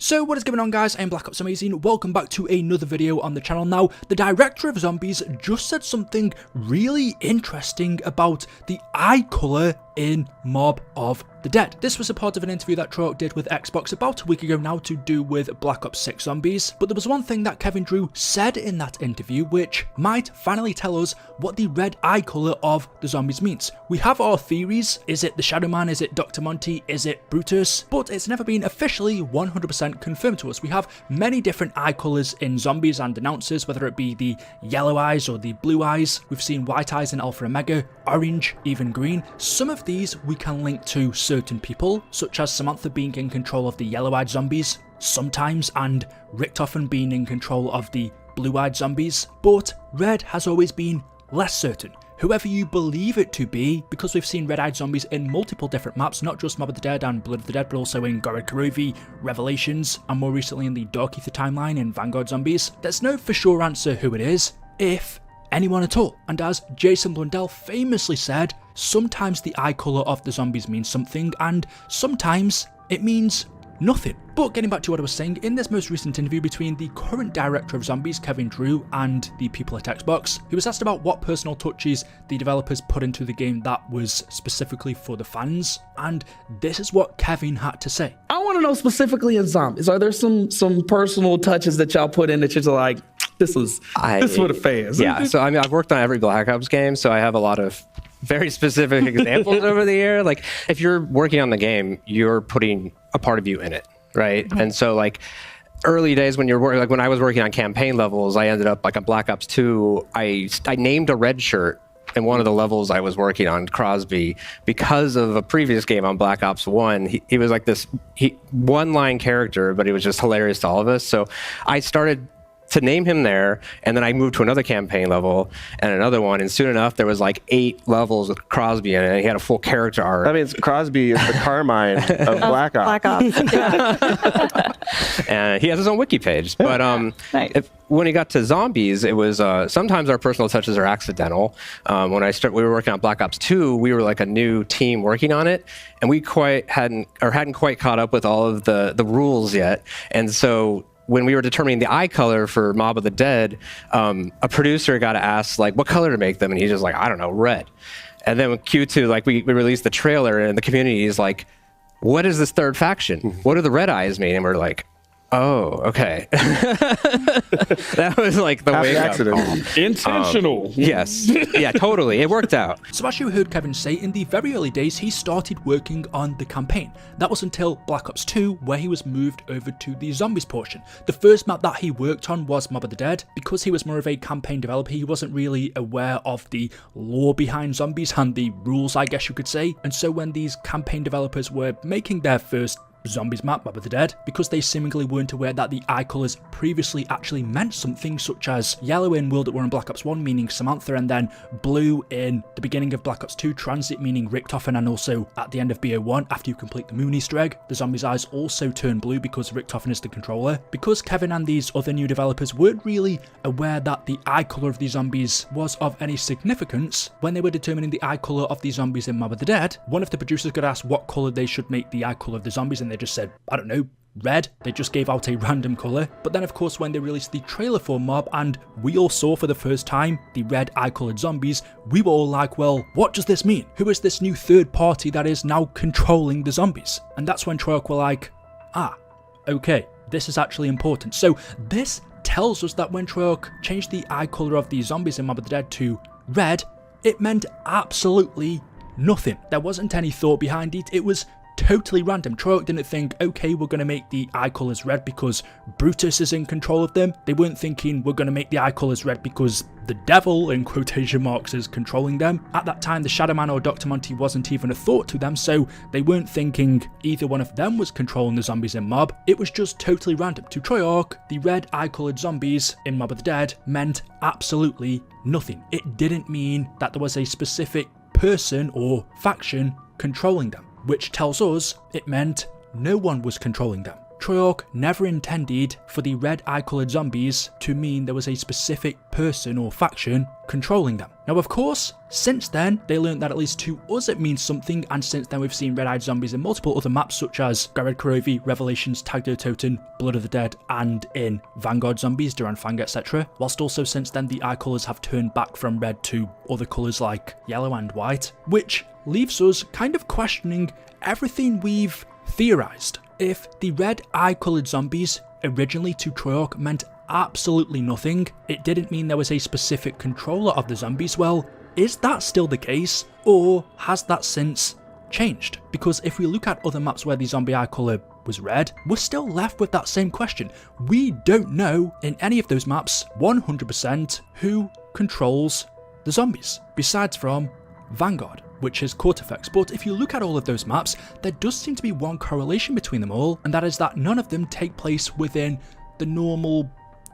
So what is going on, guys? I'm Black Ops Amazing. Welcome back to another video on the channel. Now, the director of Zombies just said something really interesting about the eye color in Mob of the Dead. This was a part of an interview that Treyarch did with Xbox about a week ago now to do with Black Ops 6 Zombies, but there was one thing that Kevin Drew said in that interview which might finally tell us what the red eye color of the zombies means. We have our theories. Is it the Shadow Man? Is it Dr. Monty? Is it Brutus? But it's never been officially 100% confirmed to us. We have many different eye colors in zombies and announcers, whether it be the yellow eyes or the blue eyes. We've seen white eyes in Alpha Omega, orange, even green. Some of these we can link to certain people, such as Samantha being in control of the yellow-eyed zombies sometimes, and Richtofen being in control of the blue-eyed zombies, but red has always been less certain. Whoever you believe it to be, because we've seen red-eyed zombies in multiple different maps, not just Mob of the Dead and Blood of the Dead, but also in Gorod Karovi, Revelations, and more recently in the Dark Ether timeline in Vanguard Zombies. There's no for sure answer who it is, if anyone at all. And as Jason Blundell famously said, sometimes the eye colour of the zombies means something, and sometimes it means nothing. But getting back to what I was saying, in this most recent interview between the current director of Zombies, Kevin Drew, and the people at Xbox, he was asked about what personal touches the developers put into the game that was specifically for the fans, and this is what Kevin had to say. I want to know specifically in Zombies, are there some personal touches that y'all put in that you're like, this is for the fans? Yeah, so I mean, I've worked on every Black Ops game, so I have a lot of very specific examples over the year. Like, if you're working on the game, you're putting a part of you in it, right? And so, like, early days when you're working, like when I was working on campaign levels, I ended up like on Black Ops 2, I named a red shirt in one of the levels I was working on, Crosby, because of a previous game on Black Ops 1. He was like this one-line character, but he was just hilarious to all of us. So I started to name him there, and then I moved to another campaign level and another one, and soon enough there was like 8 levels with Crosby in it, and he had a full character arc. That means Crosby is the Carmine of Black Ops. Black Ops, yeah. And he has his own wiki page. But nice. When he got to Zombies, it was sometimes our personal touches are accidental. When we were working on Black Ops 2, we were like a new team working on it, and we hadn't quite caught up with all of the rules yet, and so when we were determining the eye color for Mob of the Dead, a producer got asked, like, what color to make them? And he's just like, I don't know, red. And then with Q2, like, we released the trailer, and the community is like, what is this third faction? What do the red eyes mean? And we're like, oh, okay. That was like the wake up call. Intentional. Yes. Yeah, totally. It worked out. So as you heard Kevin say, in the very early days, he started working on the campaign. That was until Black Ops 2, where he was moved over to the Zombies portion. The first map that he worked on was Mob of the Dead. Because he was more of a campaign developer, he wasn't really aware of the lore behind Zombies and the rules, I guess you could say. And so when these campaign developers were making their first Zombies map, Mob of the Dead, because they seemingly weren't aware that the eye colours previously actually meant something, such as yellow in World at War in Black Ops 1 meaning Samantha, and then blue in the beginning of Black Ops 2 Transit meaning Richtofen, and also at the end of BO1 after you complete the Moon Easter egg, the zombies' eyes also turn blue because Richtofen is the controller. Because Kevin and these other new developers weren't really aware that the eye colour of the zombies was of any significance, when they were determining the eye colour of the zombies in Mob of the Dead, one of the producers got asked what colour they should make the eye colour of the zombies, and they just said, I don't know, red. They just gave out a random colour. But then of course when they released the trailer for Mob and we all saw for the first time the red eye coloured zombies, we were all like, well, what does this mean? Who is this new third party that is now controlling the zombies? And that's when Treyarch were like, okay, this is actually important. So this tells us that when Treyarch changed the eye colour of the zombies in Mob of the Dead to red, it meant absolutely nothing. There wasn't any thought behind it. It was totally random. Treyarch didn't think, okay, we're going to make the eye colours red because Brutus is in control of them. They weren't thinking, we're going to make the eye colours red because the devil, in quotation marks, is controlling them. At that time, the Shadow Man or Dr. Monty wasn't even a thought to them, so they weren't thinking either one of them was controlling the zombies in Mob. It was just totally random. To Treyarch, the red eye coloured zombies in Mob of the Dead meant absolutely nothing. It didn't mean that there was a specific person or faction controlling them, which tells us it meant no one was controlling them. Treyarch never intended for the red eye-coloured zombies to mean there was a specific person or faction controlling them. Now of course, since then, they learned that at least to us it means something, and since then we've seen red-eyed zombies in multiple other maps such as Garred Karovi, Revelations, Tag der Toten, Blood of the Dead, and in Vanguard Zombies, Duran Fang, etc. Whilst also since then the eye colours have turned back from red to other colours like yellow and white, which leaves us kind of questioning everything we've theorised. If the red eye-coloured zombies originally to Treyarch meant absolutely nothing, it didn't mean there was a specific controller of the zombies, well, is that still the case, or has that since changed? Because if we look at other maps where the zombie eye colour was red, we're still left with that same question. We don't know in any of those maps 100% who controls the zombies, besides from Vanguard, which is Cortifex. But if you look at all of those maps, there does seem to be one correlation between them all, and that is that none of them take place within the normal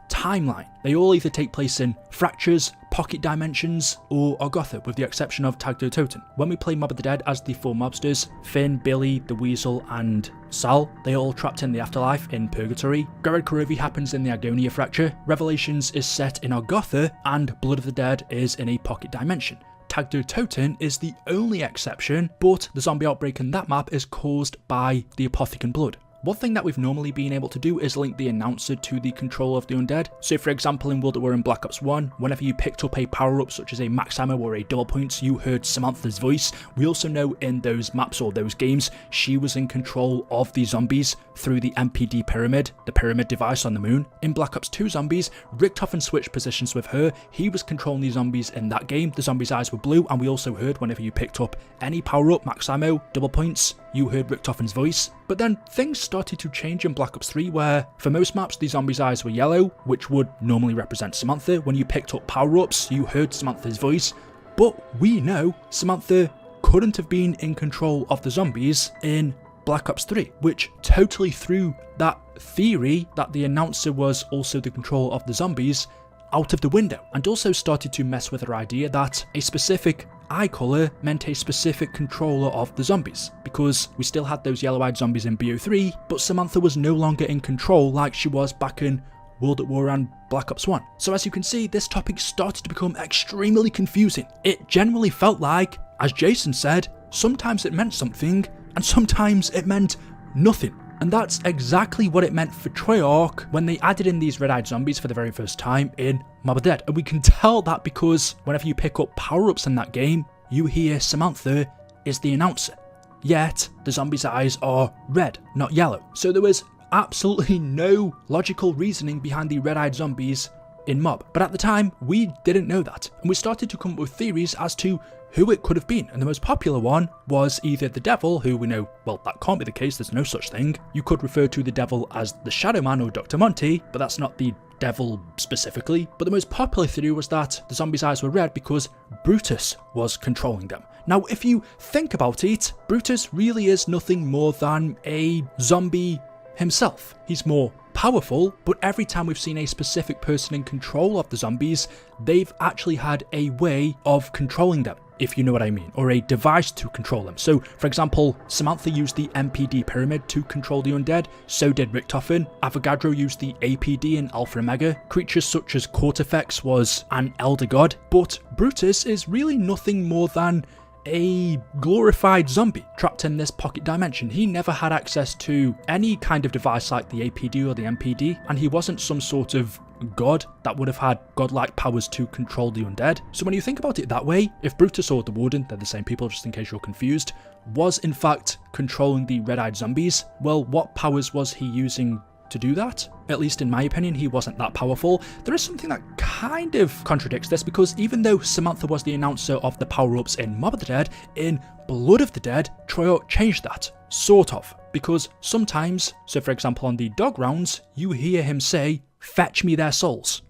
timeline. They all either take place in fractures, pocket dimensions, or Argotha, with the exception of Tag der Toten. When we play Mob of the Dead as the four mobsters, Finn, Billy, the Weasel, and Sal, they are all trapped in the afterlife in Purgatory. Garred Karovi happens in the Agonia fracture, Revelations is set in Argotha, and Blood of the Dead is in a pocket dimension. Tag der Toten is the only exception, but the zombie outbreak in that map is caused by the Apothecon blood. One thing that we've normally been able to do is link the announcer to the control of the undead. So for example in World at War and Black Ops 1, whenever you picked up a power up such as a max ammo or a double points, you heard Samantha's voice. We also know in those maps or those games, she was in control of the zombies through the MPD pyramid, the pyramid device on the moon. In Black Ops 2 zombies, Richtofen switched positions with her. He was controlling the zombies in that game. The zombies' eyes were blue, and we also heard whenever you picked up any power up, max ammo, double points, you heard Richtofen's voice. But then things started to change in Black Ops 3 where, for most maps, the zombies' eyes were yellow, which would normally represent Samantha. When you picked up power-ups, you heard Samantha's voice. But we know Samantha couldn't have been in control of the zombies in Black Ops 3, which totally threw that theory that the announcer was also the control of the zombies out of the window, and also started to mess with her idea that a specific eye colour meant a specific controller of the zombies, because we still had those yellow-eyed zombies in BO3, but Samantha was no longer in control like she was back in World at War and Black Ops 1. So as you can see, this topic started to become extremely confusing. It generally felt like, as Jason said, sometimes it meant something, and sometimes it meant nothing. And that's exactly what it meant for Treyarch when they added in these red-eyed zombies for the very first time in Mob of the Dead. And we can tell that because whenever you pick up power-ups in that game, you hear Samantha is the announcer. Yet, the zombies' eyes are red, not yellow. So there was absolutely no logical reasoning behind the red-eyed zombies in Mob. But at the time, we didn't know that. And we started to come up with theories as to who it could have been, and the most popular one was either the devil, who we know, well, that can't be the case, there's no such thing. You could refer to the devil as the Shadow Man or Dr. Monty, but that's not the devil specifically. But the most popular theory was that the zombies' eyes were red because Brutus was controlling them. Now, if you think about it, Brutus really is nothing more than a zombie himself. He's more powerful, but every time we've seen a specific person in control of the zombies, they've actually had a way of controlling them, if you know what I mean, or a device to control them. So, for example, Samantha used the MPD pyramid to control the undead, so did Richtofen. Avogadro used the APD in Alpha Omega. Creatures such as Cortifex was an elder god, but Brutus is really nothing more than a glorified zombie trapped in this pocket dimension. He never had access to any kind of device like the APD or the MPD, and he wasn't some sort of god that would have had godlike powers to control the undead. So when you think about it that way, if Brutus or the Warden, they're the same people just in case you're confused, was in fact controlling the red-eyed zombies, well, what powers was he using to do that? At least in my opinion, he wasn't that powerful. There is something that kind of contradicts this, because even though Samantha was the announcer of the power-ups in Mob of the Dead, in Blood of the Dead, Treyarch changed that. Sort of. Because sometimes, so for example on the dog rounds, you hear him say, "Fetch me their souls."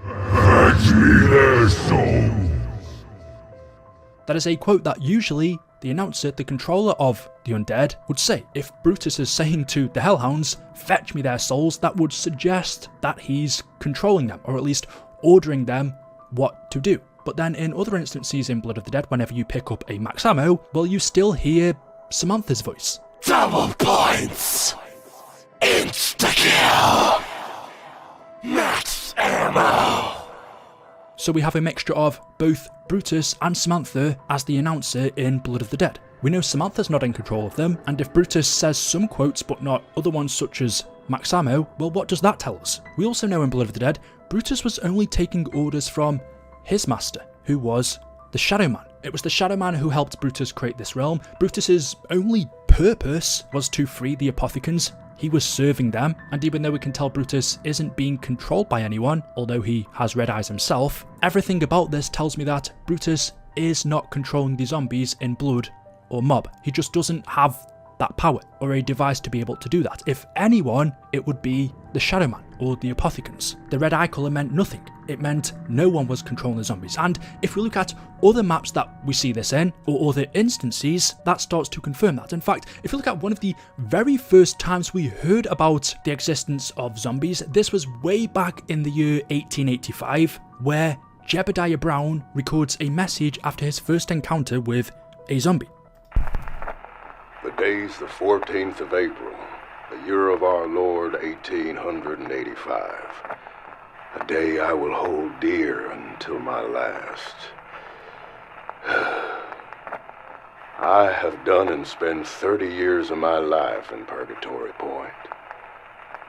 Fetch me their souls. That is a quote that usually the announcer, the controller of the undead, would say. If Brutus is saying to the Hellhounds, "Fetch me their souls," that would suggest that he's controlling them, or at least ordering them what to do. But then in other instances in Blood of the Dead, whenever you pick up a max ammo, well, you still hear Samantha's voice. Double points! Insta-kill! Max ammo! So we have a mixture of both Brutus and Samantha as the announcer in Blood of the Dead. We know Samantha's not in control of them, and if Brutus says some quotes but not other ones such as Max ammo, well, what does that tell us? We also know in Blood of the Dead, Brutus was only taking orders from his master, who was the Shadow Man. It was the Shadow Man who helped Brutus create this realm. Brutus's only purpose was to free the Apothicans. He was serving them, and even though we can tell Brutus isn't being controlled by anyone, although he has red eyes himself, everything about this tells me that Brutus is not controlling the zombies in Blood or Mob. He just doesn't have that power or a device to be able to do that. If anyone, it would be the Shadow Man or the Apothicans. The red eye colour meant nothing. It meant no one was controlling the zombies. And if we look at other maps that we see this in, or other instances, that starts to confirm that. In fact, if you look at one of the very first times we heard about the existence of zombies, this was way back in the year 1885, where Jebediah Brown records a message after his first encounter with a zombie. The day's the 14th of April, the year of our Lord 1885. A day I will hold dear until my last. I have done and spent 30 years of my life in Purgatory Point.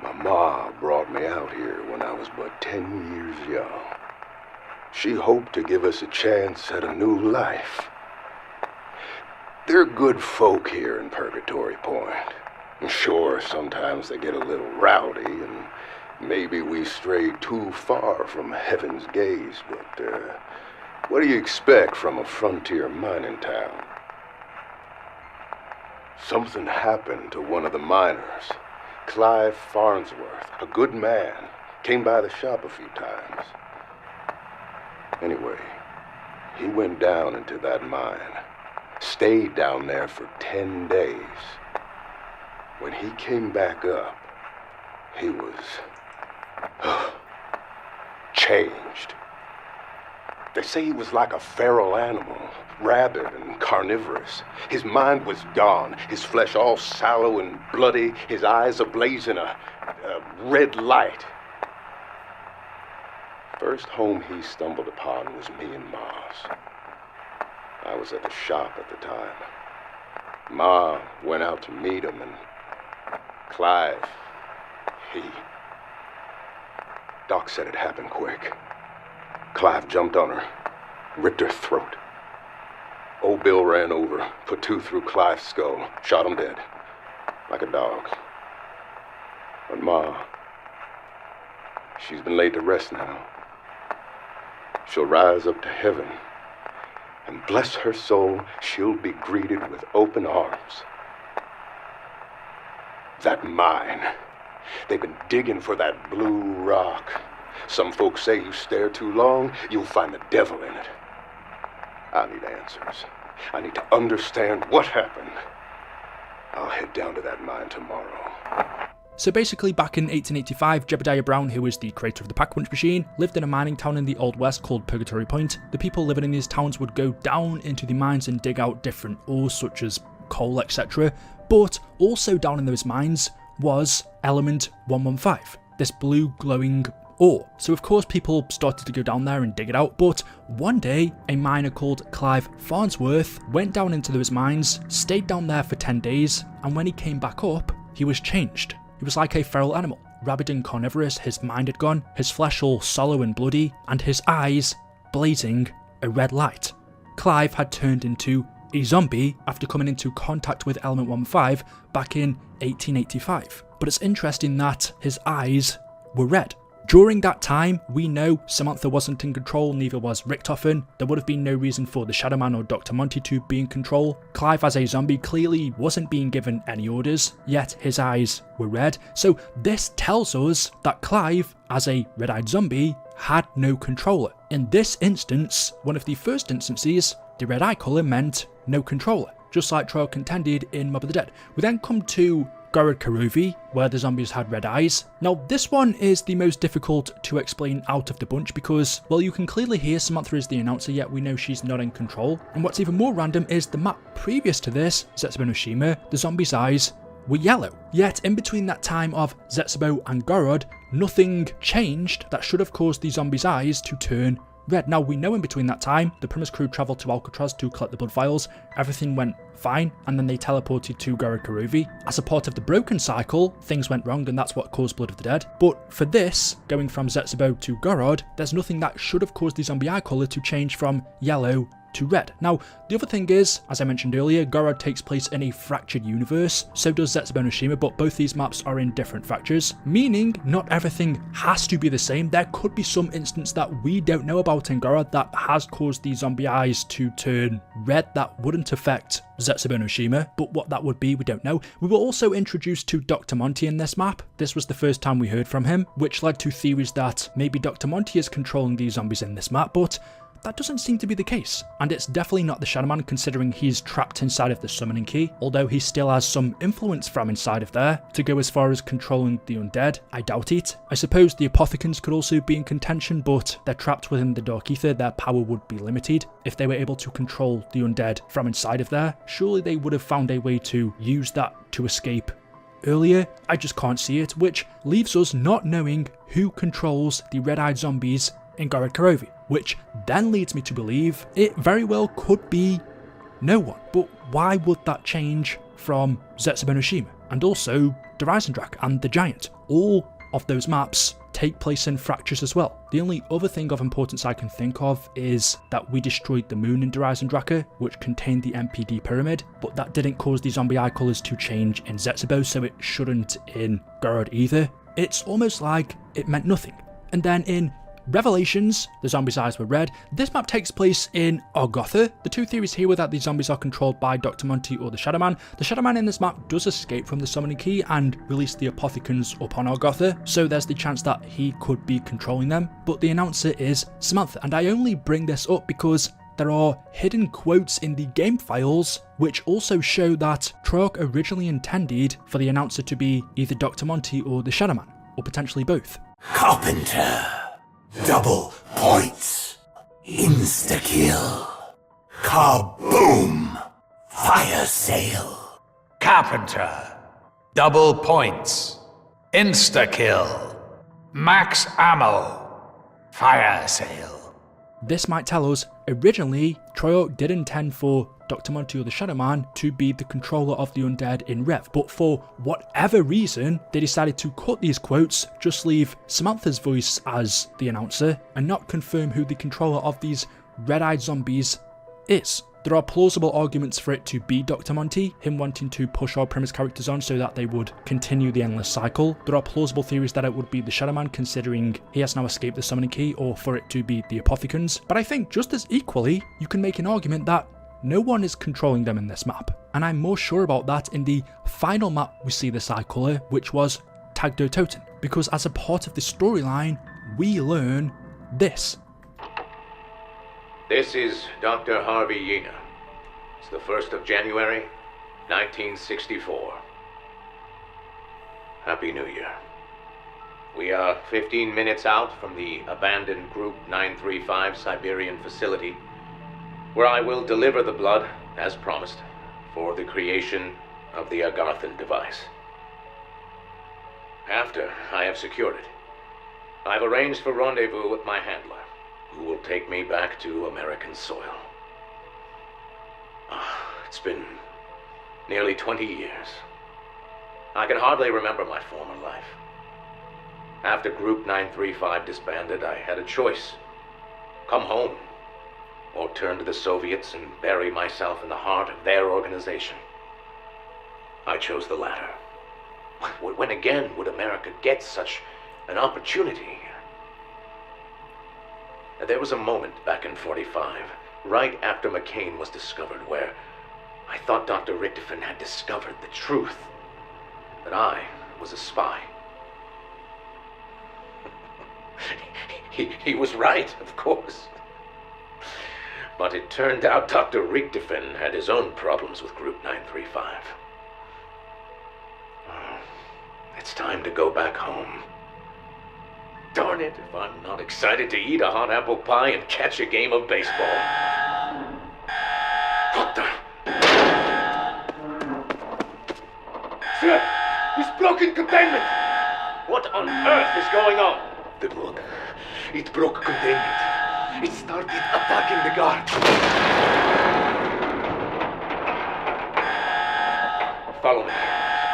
My ma brought me out here when I was but 10 years young. She hoped to give us a chance at a new life. They're good folk here in Purgatory Point. Sure, sometimes they get a little rowdy, and maybe we stray too far from heaven's gaze, but what do you expect from a frontier mining town? Something happened to one of the miners. Clive Farnsworth, a good man, came by the shop a few times. Anyway, he went down into that mine. Stayed down there for 10 days. When he came back up, he was changed. They say he was like a feral animal, rabid and carnivorous. His mind was gone, his flesh all sallow and bloody, his eyes ablaze in a red light. First home he stumbled upon was me and Ma's. I was at the shop at the time. Ma went out to meet him, and Clive, Doc said it happened quick. Clive jumped on her, ripped her throat. Old Bill ran over, put two through Clive's skull, shot him dead, like a dog. But Ma, she's been laid to rest now. She'll rise up to heaven. And bless her soul, she'll be greeted with open arms. That mine. They've been digging for that blue rock. Some folks say you stare too long, you'll find the devil in it. I need answers. I need to understand what happened. I'll head down to that mine tomorrow. So basically, back in 1885, Jebediah Brown, who is the creator of the Pack-Punch machine, lived in a mining town in the Old West called Purgatory Point. The people living in these towns would go down into the mines and dig out different ores such as coal, etc. But also down in those mines was element 115, this blue glowing ore. So of course people started to go down there and dig it out, but one day a miner called Clive Farnsworth went down into those mines, stayed down there for 10 days, and when he came back up, he was changed. He was like a feral animal, rabid and carnivorous. His mind had gone, his flesh all sallow and bloody, and his eyes blazing a red light. Clive had turned into a zombie after coming into contact with Element 115 back in 1885. But it's interesting that his eyes were red. During that time, we know Samantha wasn't in control, neither was Richtofen. There would have been no reason for the Shadow Man or Dr. Monty to be in control. Clive as a zombie clearly wasn't being given any orders, yet his eyes were red. So this tells us that Clive, as a red-eyed zombie, had no controller. In this instance, one of the first instances, the red eye colour meant no controller, just like Treyarch contended in Mob of the Dead. We then come to Gorod Karovi, where the zombies had red eyes. Now this one is the most difficult to explain out of the bunch because, well, you can clearly hear Samantha is the announcer, yet we know she's not in control. And what's even more random is the map previous to this, Zetsubenoshima, the zombies' eyes were yellow. Yet in between that time of Zetsubo and Gorod, nothing changed that should have caused the zombies' eyes to turn red. Now we know in between that time, the Primus crew travelled to Alcatraz to collect the blood vials, everything went fine, and then they teleported to Gorod Karovi. As a part of the broken cycle, things went wrong and that's what caused Blood of the Dead. But for this, going from Zetsubo to Gorod, there's nothing that should have caused the zombie eye colour to change from yellow to red. Now, the other thing is, as I mentioned earlier, Gorod takes place in a fractured universe, so does Zetsubo no Shima, but both these maps are in different fractures, meaning not everything has to be the same. There could be some instance that we don't know about in Gorod that has caused the zombie eyes to turn red that wouldn't affect Zetsubo no Shima, but what that would be, we don't know. We were also introduced to Dr. Monty in this map. This was the first time we heard from him, which led to theories that maybe Dr. Monty is controlling these zombies in this map, but that doesn't seem to be the case, and it's definitely not the Shadow Man considering he's trapped inside of the summoning key, although he still has some influence from inside of there. To go as far as controlling the undead, I doubt it. I suppose the Apothecans could also be in contention, but they're trapped within the Dark Ether, their power would be limited. If they were able to control the undead from inside of there, surely they would have found a way to use that to escape earlier. I just can't see it, which leaves us not knowing who controls the red-eyed zombies in Gorod Karovi, which then leads me to believe it very well could be no one. But why would that change from Zetsubo no Shima and also the Reisendrak and the Giant? All of those maps take place in fractures as well. The only other thing of importance I can think of is that we destroyed the moon in Der Eisendrache, which contained the MPD pyramid, but that didn't cause the zombie eye colours to change in Zetsubo, so it shouldn't in Gorod either. It's almost like it meant nothing. And then in Revelations, the zombies' eyes were red. This map takes place in Argotha. The two theories here were that the zombies are controlled by Dr. Monty or the Shadow Man. The Shadow Man in this map does escape from the summoning key and release the Apothecans upon Argotha, so there's the chance that he could be controlling them, but the announcer is Samantha, and I only bring this up because there are hidden quotes in the game files which also show that Treyarch originally intended for the announcer to be either Dr. Monty or the Shadow Man, or potentially both. Carpenter. Double points. Insta-kill. Kaboom. Fire sale. Carpenter. Double points. Insta-kill. Max ammo. Fire sale. This might tell us, originally, Treyarch did intend for Dr. Monty or the Shadow Man to be the controller of the undead in Rev, but for whatever reason, they decided to cut these quotes, just leave Samantha's voice as the announcer, and not confirm who the controller of these red-eyed zombies is. There are plausible arguments for it to be Dr. Monty, him wanting to push our Primus characters on so that they would continue the endless cycle. There are plausible theories that it would be the Shadow Man considering he has now escaped the summoning key, or for it to be the Apothecans. But I think just as equally, you can make an argument that no one is controlling them in this map. And I'm more sure about that in the final map we see this eye colour, which was Tag der Toten, because as a part of the storyline, we learn this. This is Dr. Harvey Yena. It's the 1st of January, 1964. Happy New Year. We are 15 minutes out from the abandoned Group 935 Siberian facility, where I will deliver the blood, as promised, for the creation of the Agarthan device. After I have secured it, I've arranged for rendezvous with my handler, who will take me back to American soil. It's been nearly 20 years. I can hardly remember my former life. After Group 935 disbanded, I had a choice. Come home, or turn to the Soviets and bury myself in the heart of their organization. I chose the latter. When again would America get such an opportunity? There was a moment back in 45, right after McCain was discovered, where I thought Dr. Richtofen had discovered the truth, that I was a spy. He was right, of course. But it turned out Dr. Richtofen had his own problems with Group 935. It's time to go back home. Darn it, if I'm not excited to eat a hot apple pie and catch a game of baseball. What the? Sir, he's broken containment. What on earth is going on? The blood. It broke containment. It started attacking the guard. Follow me.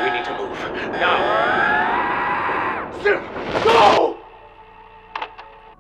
We need to move. Now! Sir, go!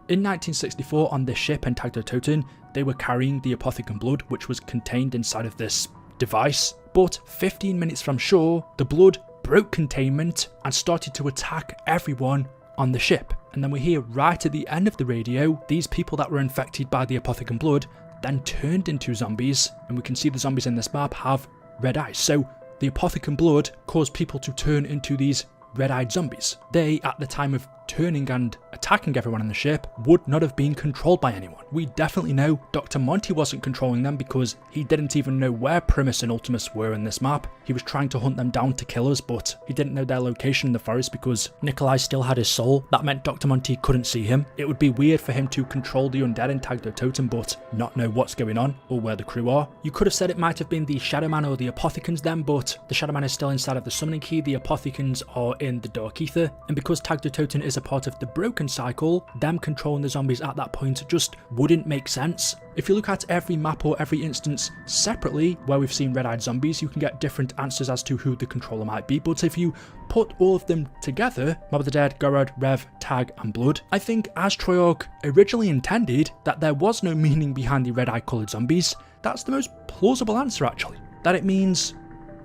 In 1964, on this ship in Tagdo-Toten, they were carrying the Apothicon blood, which was contained inside of this device. But 15 minutes from shore, the blood broke containment and started to attack everyone on the ship. And then we hear right at the end of the radio, these people that were infected by the Apothicon blood then turned into zombies, and we can see the zombies in this map have red eyes. So the Apothicon blood caused people to turn into these red-eyed zombies. They, at the time of turning and attacking everyone on the ship, would not have been controlled by anyone. We definitely know Dr. Monty wasn't controlling them because he didn't even know where Primus and Ultimus were in this map. He was trying to hunt them down to kill us, but he didn't know their location in the forest because Nikolai still had his soul. That meant Dr. Monty couldn't see him. It would be weird for him to control the undead in Tagdo-Toten but not know what's going on or where the crew are. You could have said it might have been the Shadow Man or the Apothicons then, but the Shadow Man is still inside of the summoning key, the Apothicons are in the Dark Ether, and because Tagdo-Toten is a part of the broken cycle, them controlling the zombies at that point just wouldn't make sense. If you look at every map or every instance separately where we've seen red-eyed zombies, you can get different answers as to who the controller might be, but if you put all of them together, Mob of the Dead, Gorod, Rev, Tag and Blood, I think as Treyarch originally intended that there was no meaning behind the red-eye coloured zombies, that's the most plausible answer actually, that it means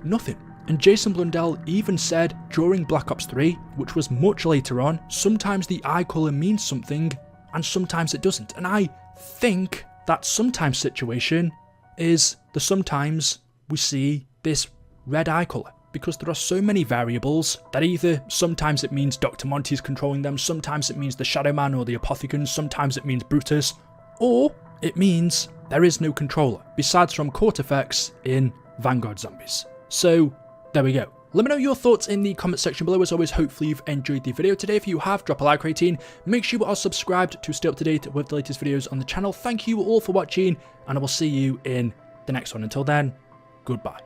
nothing. And Jason Blundell even said during Black Ops 3, which was much later on, sometimes the eye colour means something and sometimes it doesn't. And I think that sometimes situation is the sometimes we see this red eye colour, because there are so many variables that either sometimes it means Dr. Monty is controlling them, sometimes it means the Shadow Man or the Apothicons, sometimes it means Brutus, or it means there is no controller, besides from court effects in Vanguard Zombies. So there we go. Let me know your thoughts in the comment section below. As always, hopefully you've enjoyed the video today. If you have, drop a like rating. Make sure you are subscribed to stay up to date with the latest videos on the channel. Thank you all for watching, and I will see you in the next one. Until then, goodbye.